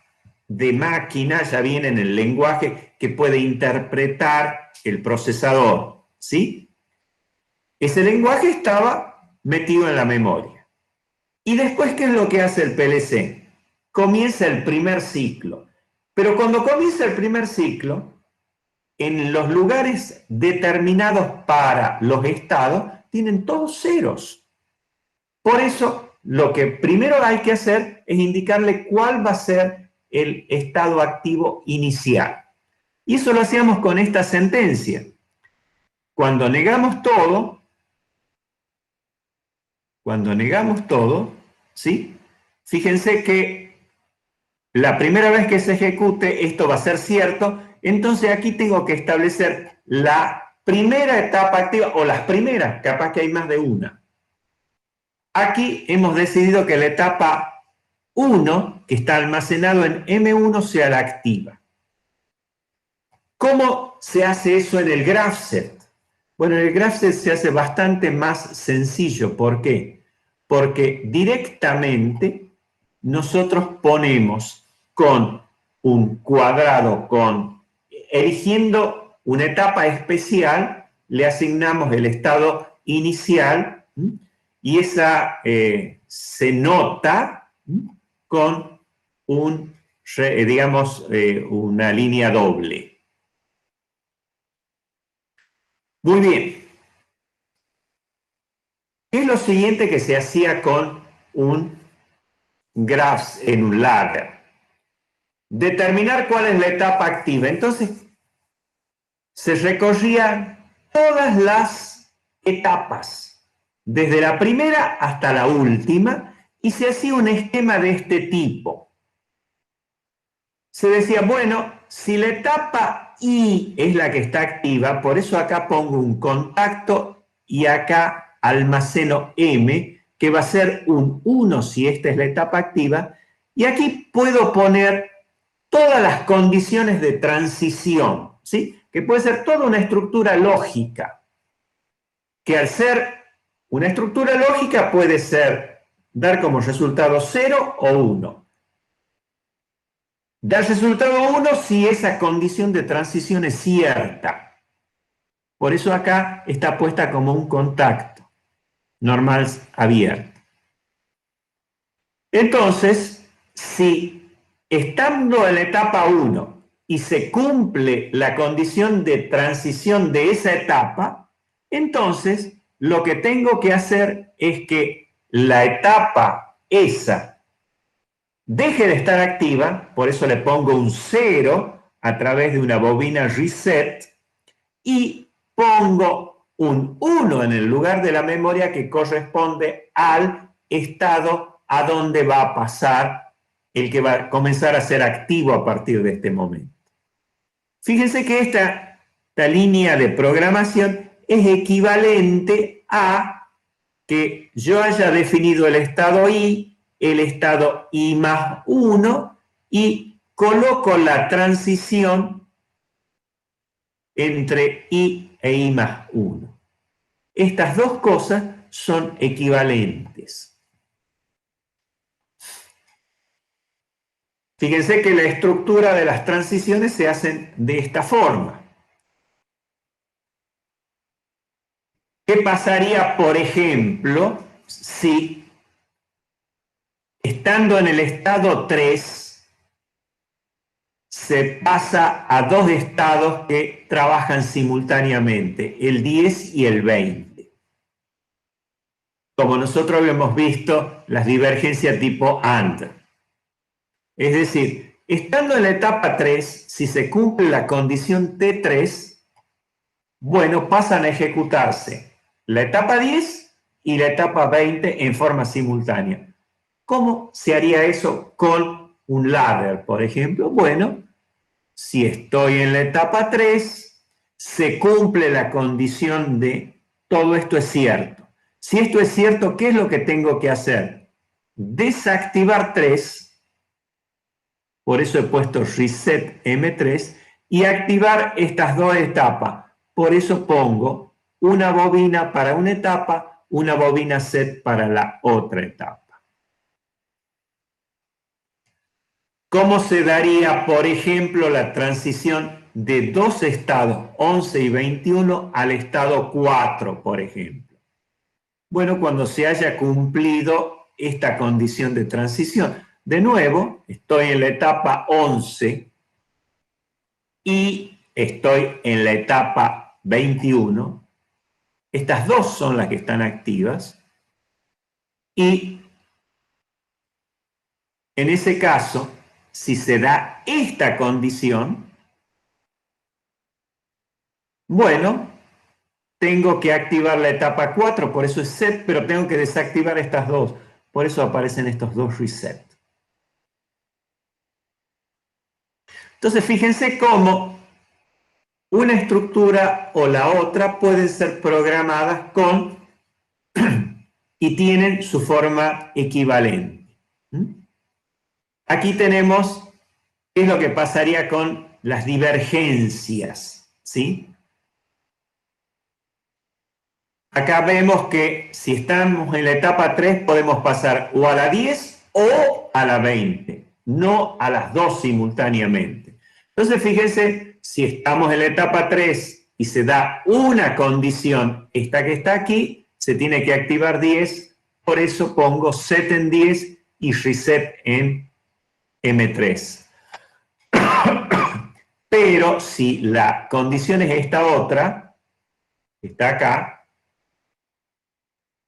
de máquina, ya viene en el lenguaje que puede interpretar el procesador, ¿sí? Ese lenguaje estaba metido en la memoria. Y después, ¿qué es lo que hace el PLC? Comienza el primer ciclo. Pero cuando comienza el primer ciclo, en los lugares determinados para los estados, tienen todos ceros. Por eso, lo que primero hay que hacer es indicarle cuál va a ser el estado activo inicial. Y eso lo hacíamos con esta sentencia. Cuando negamos todo, ¿sí? Fíjense que la primera vez que se ejecute esto va a ser cierto, entonces aquí tengo que establecer la primera etapa activa, o las primeras, capaz que hay más de una. Aquí hemos decidido que la etapa 1, que está almacenado en M1, sea la activa. ¿Cómo se hace eso en el GraphSet? Bueno, en el GraphSet se hace bastante más sencillo. ¿Por qué? Porque directamente nosotros ponemos con un cuadrado, eligiendo una etapa especial, le asignamos el estado inicial y esa se nota con una línea doble. Muy bien. ¿Qué es lo siguiente que se hacía con un graph en un ladder? Determinar cuál es la etapa activa. Entonces, se recorrían todas las etapas, desde la primera hasta la última, y se hacía un esquema de este tipo. Se decía, bueno, si la etapa I es la que está activa, por eso acá pongo un contacto y acá almaceno M, que va a ser un 1 si esta es la etapa activa, y aquí puedo poner todas las condiciones de transición, ¿sí? Que puede ser toda una estructura lógica, que al ser una estructura lógica puede dar como resultado 0 o 1. Da resultado 1 si esa condición de transición es cierta. Por eso acá está puesta como un contacto normal abierto. Entonces, si estando en la etapa 1 y se cumple la condición de transición de esa etapa, entonces lo que tengo que hacer es que la etapa esa deje de estar activa, por eso le pongo un 0 a través de una bobina reset, y pongo un 1 en el lugar de la memoria que corresponde al estado a donde va a pasar el que va a comenzar a ser activo a partir de este momento. Fíjense que esta línea de programación es equivalente a que yo haya definido el estado I, el estado I más 1, y coloco la transición entre I e I más 1. Estas dos cosas son equivalentes. Fíjense que la estructura de las transiciones se hacen de esta forma. ¿Qué pasaría, por ejemplo, si estando en el estado 3 se pasa a dos estados que trabajan simultáneamente, el 10 y el 20? Como nosotros habíamos visto, las divergencias tipo AND. Es decir, estando en la etapa 3, si se cumple la condición T3, bueno, pasan a ejecutarse la etapa 10 y la etapa 20 en forma simultánea. ¿Cómo se haría eso con un ladder, por ejemplo? Bueno, si estoy en la etapa 3, se cumple la condición de todo esto es cierto. Si esto es cierto, ¿qué es lo que tengo que hacer? Desactivar 3, por eso he puesto reset M3, y activar estas dos etapas. Por eso pongo una bobina para una etapa, una bobina set para la otra etapa. ¿Cómo se daría, por ejemplo, la transición de dos estados, 11 y 21, al estado 4, por ejemplo? Bueno, cuando se haya cumplido esta condición de transición. De nuevo, estoy en la etapa 11 y estoy en la etapa 21. Estas dos son las que están activas. Y en ese caso, si se da esta condición, bueno, tengo que activar la etapa 4, por eso es set, pero tengo que desactivar estas dos. Por eso aparecen estos dos reset. Entonces, fíjense cómo una estructura o la otra pueden ser programadas con y tienen su forma equivalente. Aquí tenemos qué es lo que pasaría con las divergencias, ¿sí? Acá vemos que si estamos en la etapa 3 podemos pasar o a la 10 o a la 20, no a las dos simultáneamente. Entonces fíjense, si estamos en la etapa 3 y se da una condición, esta que está aquí, se tiene que activar 10, por eso pongo set en 10 y reset en M3. Pero si la condición es esta otra, que está acá,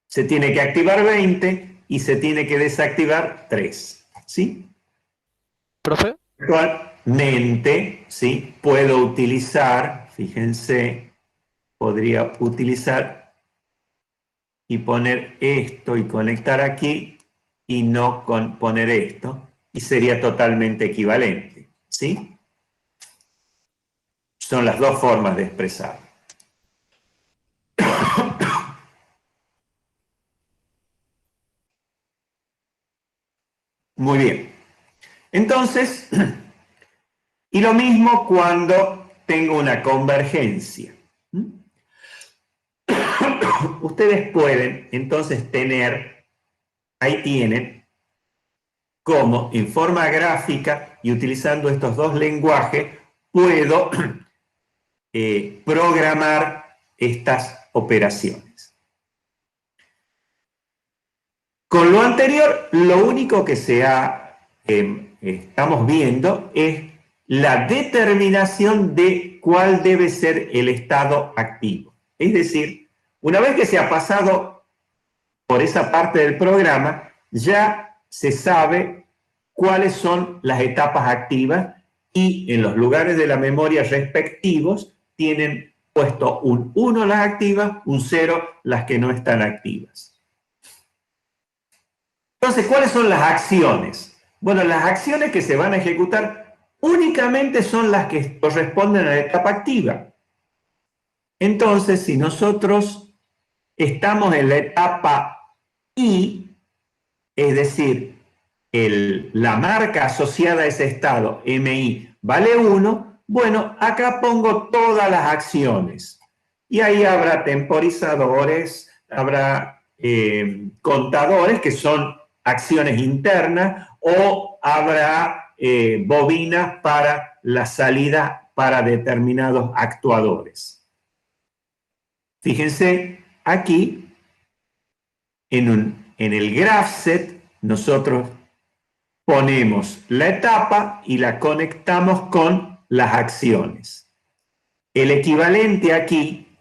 se tiene que activar 20 y se tiene que desactivar 3. ¿Sí? ¿Profe? Actualmente, ¿sí? Puedo utilizar, fíjense, podría utilizar y poner esto y conectar aquí y no poner esto, y sería totalmente equivalente. ¿Sí? Son las dos formas de expresar. Muy bien. Entonces, y lo mismo cuando tengo una convergencia. Ustedes pueden entonces tener, ahí tienen, cómo en forma gráfica y utilizando estos dos lenguajes puedo programar estas operaciones. Con lo anterior, lo único que estamos viendo es la determinación de cuál debe ser el estado activo. Es decir, una vez que se ha pasado por esa parte del programa, ya se sabe cuáles son las etapas activas y en los lugares de la memoria respectivos tienen puesto un 1 las activas, un 0 las que no están activas. Entonces, ¿cuáles son las acciones? Bueno, las acciones que se van a ejecutar únicamente son las que corresponden a la etapa activa. Entonces, si nosotros estamos en la etapa I, es decir, la marca asociada a ese estado, MI, vale 1, bueno, acá pongo todas las acciones. Y ahí habrá temporizadores, habrá contadores, que son acciones internas, o habrá bobinas para la salida para determinados actuadores. Fíjense, aquí, en el graph-set, nosotros ponemos la etapa y la conectamos con las acciones. El equivalente aquí,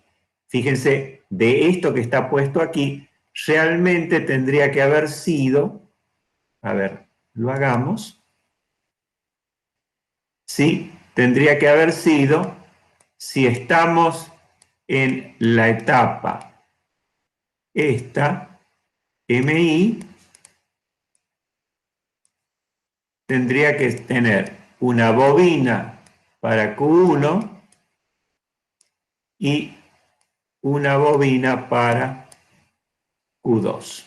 fíjense, de esto que está puesto aquí, realmente tendría que haber sido, a ver, lo hagamos, ¿sí? Tendría que haber sido, si estamos en la etapa esta, MI, tendría que tener una bobina para Q1 y una bobina para Q2.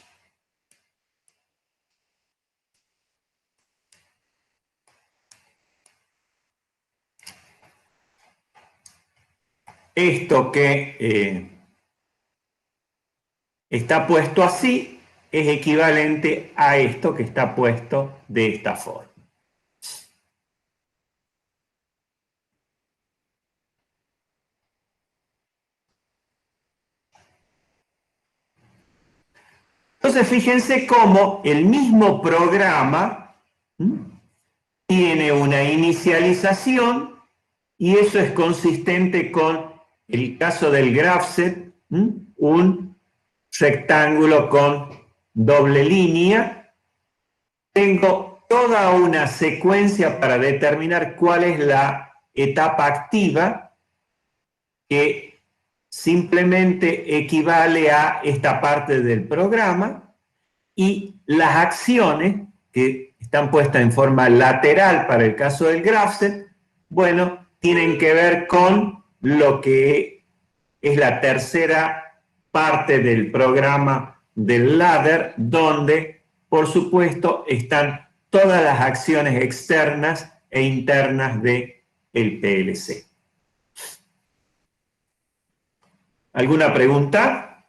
Esto que está puesto así es equivalente a esto que está puesto de esta forma. Entonces, fíjense cómo el mismo programa tiene una inicialización y eso es consistente con el caso del graph-set, un rectángulo con doble línea. Tengo toda una secuencia para determinar cuál es la etapa activa que simplemente equivale a esta parte del programa, y las acciones que están puestas en forma lateral para el caso del graph-set, bueno, tienen que ver con lo que es la tercera parte del programa del ladder, donde, por supuesto, están todas las acciones externas e internas del PLC. ¿Alguna pregunta?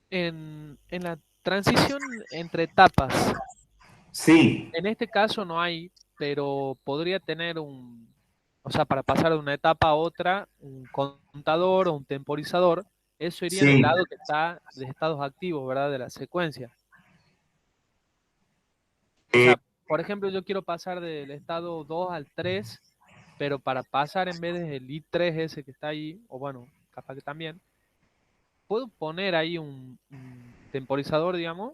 En la transición entre etapas, Sí, en este caso no hay, pero podría tener o sea, para pasar de una etapa a otra, un contador o un temporizador. Eso iría en el sí. lado que está de estados activos, ¿verdad? De la secuencia. O sea, por ejemplo, yo quiero pasar del estado 2 al 3, pero para pasar en vez del I3 ese que está ahí, o bueno, capaz que también, puedo poner ahí un temporizador, digamos.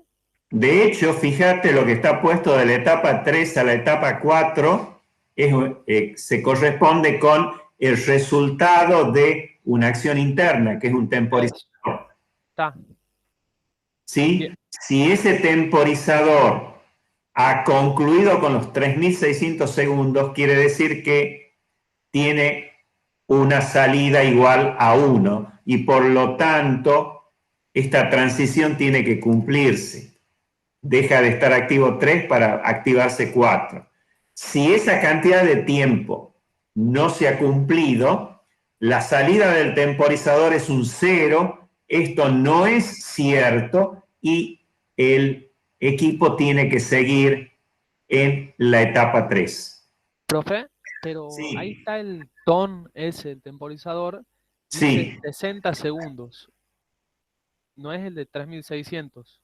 De hecho, fíjate lo que está puesto de la etapa 3 a la etapa 4 se corresponde con el resultado de una acción interna, que es un temporizador. Está. ¿Sí? Bien. Si ese temporizador ha concluido con los 3600 segundos, quiere decir que tiene una salida igual a 1 y por lo tanto esta transición tiene que cumplirse. Deja de estar activo 3 para activarse 4. Si esa cantidad de tiempo no se ha cumplido, la salida del temporizador es un 0, esto no es cierto y el equipo tiene que seguir en la etapa 3. Profe, pero ahí Sí, está el ton ese, el temporizador, dice sí. 60 segundos, no es el de 3600.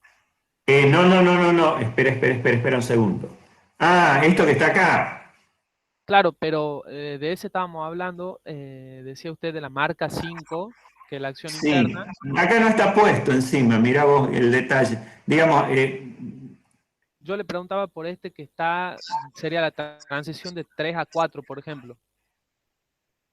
No. Espera un segundo. Ah, esto que está acá. Claro, pero de ese estábamos hablando, decía usted de la marca 5, que es la acción Sí, interna. acá no está puesto encima, mirá vos el detalle. Digamos, Yo le preguntaba por este que está, sería la transición de 3 a 4, por ejemplo.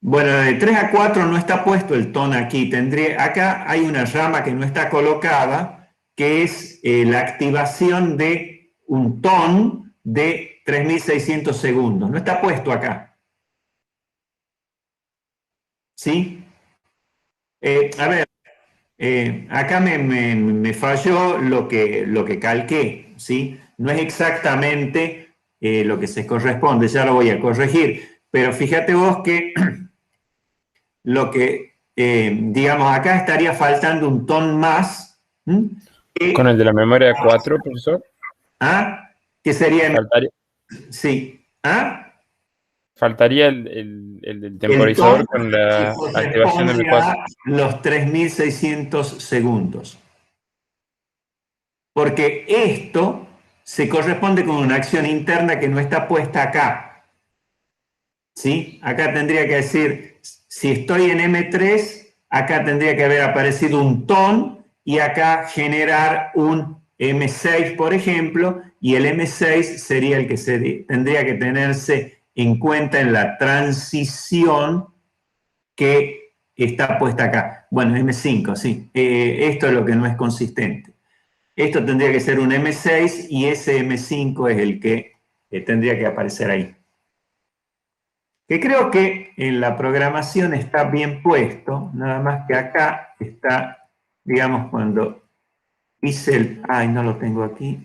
bueno, de 3 a 4 no está puesto el ton aquí. Acá hay una rama que no está colocada, que es la activación de un ton de 3600 segundos. No está puesto acá. ¿Sí? A ver, acá me falló lo que calqué, ¿sí? No es exactamente lo que se corresponde, ya lo voy a corregir, pero fíjate vos que lo que, digamos, acá estaría faltando un ton más, ¿m? Con el que, de la memoria 4, profesor, ¿ah? Que sería, faltaría, sí, ¿ah? faltaría el del El ton temporizador con que la activación de corresponde M4. a los 3600 segundos. Porque esto se corresponde con una acción interna que no está puesta acá. ¿Sí? Acá tendría que decir, si estoy en M3, acá tendría que haber aparecido un ton y acá generar un M6, por ejemplo, y el M6 sería el que tendría que tenerse en cuenta en la transición que está puesta acá. Bueno, M5, sí. Esto es lo que no es consistente. Esto tendría que ser un M6 y ese M5 es el que tendría que aparecer ahí. Que creo que en la programación está bien puesto, nada más que acá está, digamos, cuando hice el... Ay, no lo tengo aquí.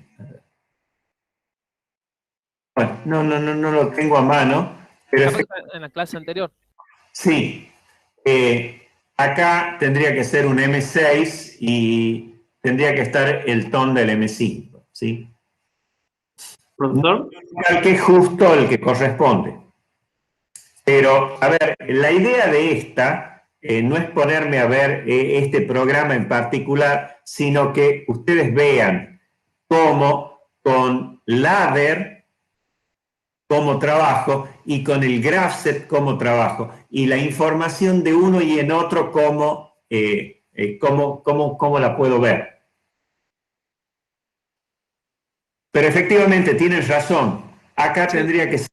Bueno, no lo tengo a mano, pero Capaz que está en la clase anterior. sí. Acá tendría que ser un M6 y tendría que estar el ton del M5, ¿sí? No Profesor, que es justo el que corresponde. Pero, a ver, la idea de esta no es ponerme a ver este programa en particular, sino que ustedes vean cómo con ladder cómo trabajo y con el GraphSet cómo trabajo y la información de uno y en otro cómo la puedo ver. Pero efectivamente tienes razón. Acá Sí, tendría que ser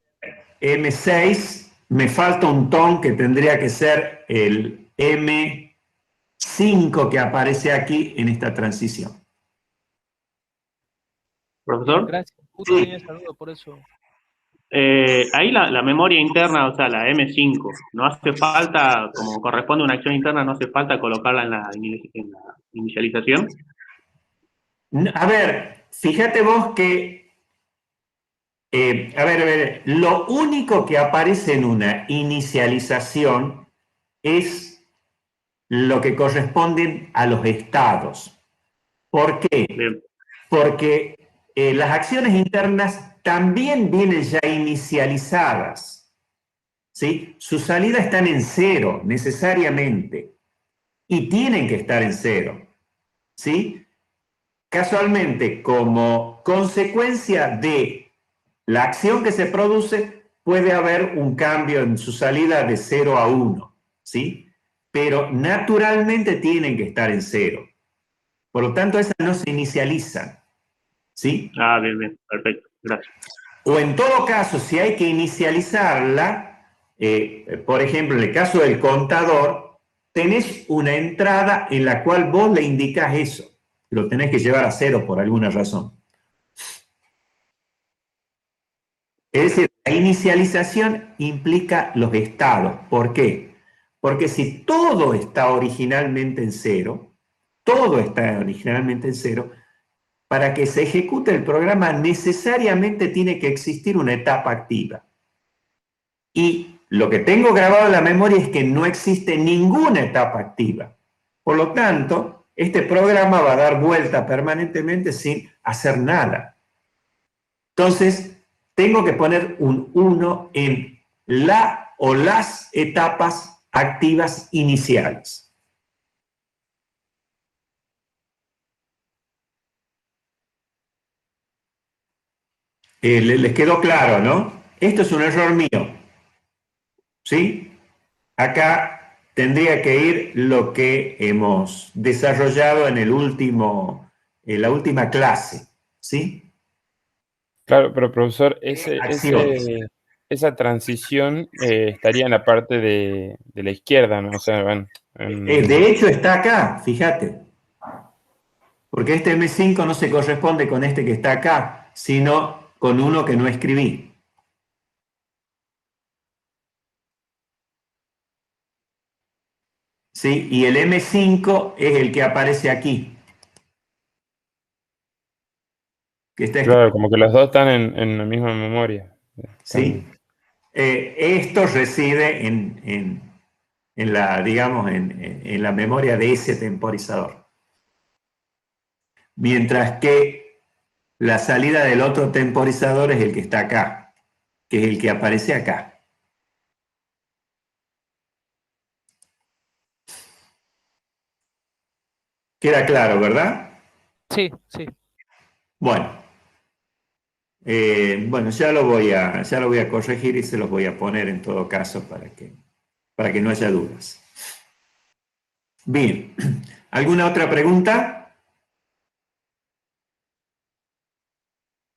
M6, me falta un ton que tendría que ser el M5 que aparece aquí en esta transición. bien, profesor, gracias. Justo tenía esa duda, por eso. ahí la memoria interna, o sea, la M5, no hace falta, como corresponde a una acción interna, no hace falta colocarla en la inicialización. A ver, fíjate vos que, a ver, lo único que aparece en una inicialización es lo que corresponden a los estados. ¿Por qué? Bien, Porque las acciones internas también vienen ya inicializadas, ¿sí? Sus salidas están en cero, necesariamente, y tienen que estar en cero, ¿sí? Casualmente, como consecuencia de la acción que se produce, puede haber un cambio en su salida de 0 a 1, ¿sí? Pero naturalmente tienen que estar en cero. Por lo tanto, esas no se inicializan, ¿sí? bien, perfecto, gracias. O en todo caso, si hay que inicializarla, por ejemplo, en el caso del contador, tenés una entrada en la cual vos le indicás eso. Lo tenés que llevar a cero por alguna razón. Es decir, la inicialización implica los estados. ¿Por qué? Porque si todo está originalmente en cero, todo está originalmente en cero, para que se ejecute el programa necesariamente tiene que existir una etapa activa. Y lo que tengo grabado en la memoria es que no existe ninguna etapa activa. Por lo tanto, este programa va a dar vuelta permanentemente sin hacer nada. Entonces, tengo que poner un 1 en la o las etapas activas iniciales. Les quedó claro, ¿no? Esto es un error mío. ¿sí? Acá tendría que ir lo que hemos desarrollado en en la última clase, ¿sí? Claro, pero profesor, Acciones. esa transición estaría en la parte de la izquierda, ¿no? O sea, bueno, De hecho está acá, fíjate. Porque este M5 no se corresponde con este que está acá, sino con uno que no escribí. ¿Sí? Y el M5 es el que aparece aquí. Que está escrito, claro, como que los dos están en la misma memoria. ¿sí? Esto reside en la, digamos, en la memoria de ese temporizador. Mientras que la salida del otro temporizador es el que está acá, que es el que aparece acá. Queda claro, ¿verdad? Sí, sí. Bueno, bueno, ya lo voy a corregir y se los voy a poner en todo caso para que no haya dudas. Bien, ¿alguna otra pregunta?